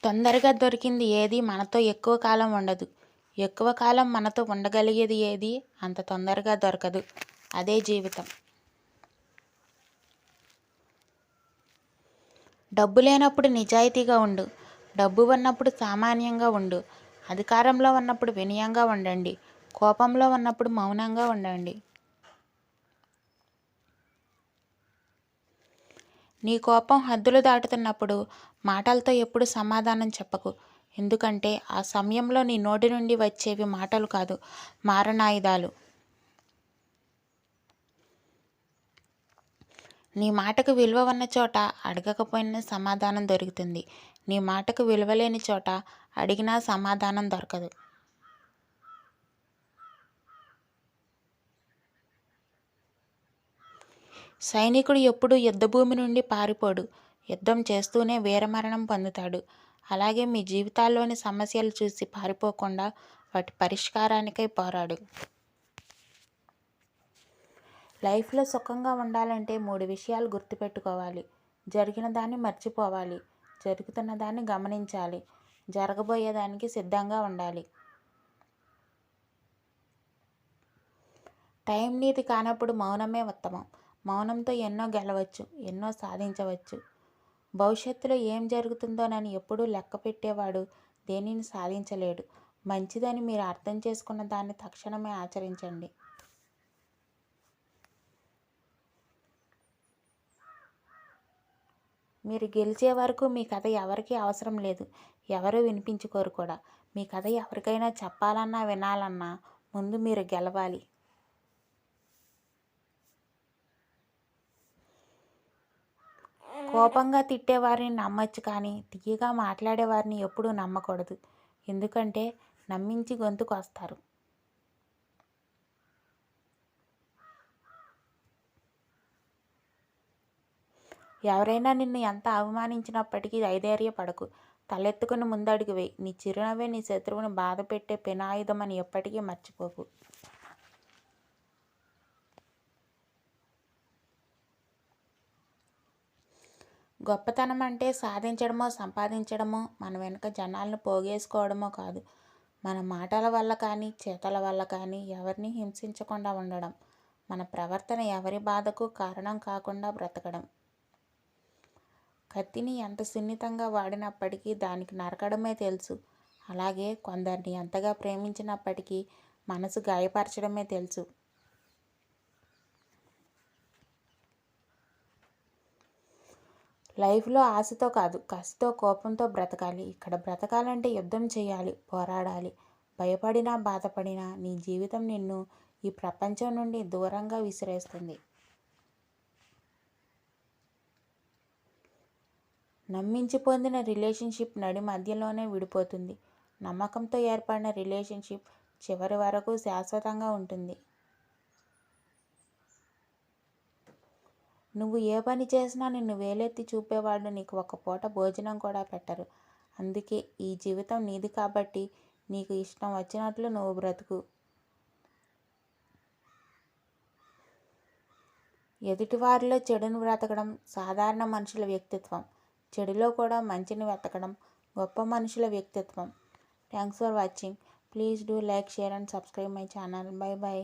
తొందరగా దొరికింది ఏది మనతో ఎక్కువ కాలం ఉండదు. ఎక్కువ కాలం మనతో ఉండగలిగేది ఏది అంత తొందరగా దొరకదు. అదే జీవితం. డబ్బు లేనప్పుడు నిజాయితీగా ఉండు. డబ్బు ఉన్నప్పుడు సామాన్యంగా ఉండు. అధికారంలో ఉన్నప్పుడు వినయంగా ఉండండి. కోపంలో ఉన్నప్పుడు మౌనంగా ఉండండి. నీ కోపం హద్దులు దాటుతున్నప్పుడు మాటలతో ఎప్పుడు సమాధానం చెప్పకు. ఎందుకంటే ఆ సమయంలో నీ నోటి నుండి వచ్చేవి మాటలు కాదు, మారణాయుధాలు. నీ మాటకు విలువ ఉన్న చోట అడగకపోయినా సమాధానం దొరుకుతుంది. నీ మాటకు విలువ లేని చోట అడిగినా సమాధానం దొరకదు. సైనికుడు ఎప్పుడూ యుద్ధభూమి నుండి పారిపోడు. యుద్ధం చేస్తూనే వీరమరణం పొందుతాడు. అలాగే మీ జీవితాల్లోని సమస్యలు చూసి పారిపోకుండా వాటి పరిష్కారానికై పోరాడు. లైఫ్లో సుఖంగా ఉండాలంటే 3 విషయాలు గుర్తుపెట్టుకోవాలి. జరిగిన దాన్ని మర్చిపోవాలి, జరుగుతున్న దాన్ని గమనించాలి, జరగబోయేదానికి సిద్ధంగా ఉండాలి. టైం నీది కానప్పుడు మౌనమే ఉత్తమం. మౌనంతో ఎన్నో గెలవచ్చు, ఎన్నో సాధించవచ్చు. భవిష్యత్తులో ఏం జరుగుతుందోనని ఎప్పుడూ లెక్క పెట్టేవాడు దేనిని సాధించలేడు. మంచిదని మీరు అర్థం చేసుకున్న దాన్ని తక్షణమే ఆచరించండి. మీరు గెలిచే వరకు మీ కథ ఎవరికీ అవసరం లేదు. ఎవరూ వినిపించుకోరు కూడా. మీ కథ ఎవరికైనా చెప్పాలన్నా వినాలన్నా ముందు మీరు గెలవాలి. కోపంగా తిట్టేవారిని నమ్మచ్చు, కానీ తీయగా మాట్లాడేవారిని ఎప్పుడూ నమ్మకూడదు. ఎందుకంటే నమ్మించి గొంతుకొస్తారు. ఎవరైనా నిన్ను ఎంత అవమానించినప్పటికీ ధైర్యపడకు. తలెత్తుకుని ముందడుగు వేయి. నీ చిరునవ్వే నీ శత్రువుని బాధ పెట్టే పెనాయుధం అని ఎప్పటికీ మర్చిపోకు. గొప్పతనం అంటే సాధించడమో సంపాదించడమో, మన వెనుక జనాలను పోగేసుకోవడమో కాదు. మన మాటల వల్ల కానీ చేతల వల్ల కానీ ఎవరిని హింసించకుండా ఉండడం. మన ప్రవర్తన ఎవరి బాధకు కారణం కాకుండా బ్రతకడం. కత్తిని ఎంత సున్నితంగా వాడినప్పటికీ దానికి నరకడమే తెలుసు. అలాగే కొందరిని ఎంతగా ప్రేమించినప్పటికీ మనసు గాయపరచడమే తెలుసు. లైఫ్లో ఆశతో కాదు, కసితో కోపంతో బ్రతకాలి. ఇక్కడ బ్రతకాలంటే యుద్ధం చేయాలి, పోరాడాలి. భయపడినా బాధపడినా నీ జీవితం నిన్ను ఈ ప్రపంచం నుండి దూరంగా విసిరేస్తుంది. నమ్మించి పొందిన రిలేషన్షిప్ నడి మధ్యలోనే విడిపోతుంది. నమ్మకంతో ఏర్పడిన రిలేషన్షిప్ చివరి వరకు శాశ్వతంగా ఉంటుంది. నువ్వు ఏ పని చేసినా నిన్ను వేలెత్తి చూపేవాళ్ళు నీకు ఒక పూట భోజనం కూడా పెట్టరు. అందుకే ఈ జీవితం నీది కాబట్టి నీకు ఇష్టం వచ్చినట్లు నువ్వు బ్రతుకు. ఎదుటివారిలో చెడును బ్రతకడం సాధారణ మనుషుల వ్యక్తిత్వం. చెడులో కూడా మంచిని వెతకడం గొప్ప మనుషుల వ్యక్తిత్వం. Thanks for watching. Please do like, share and subscribe my channel. By by.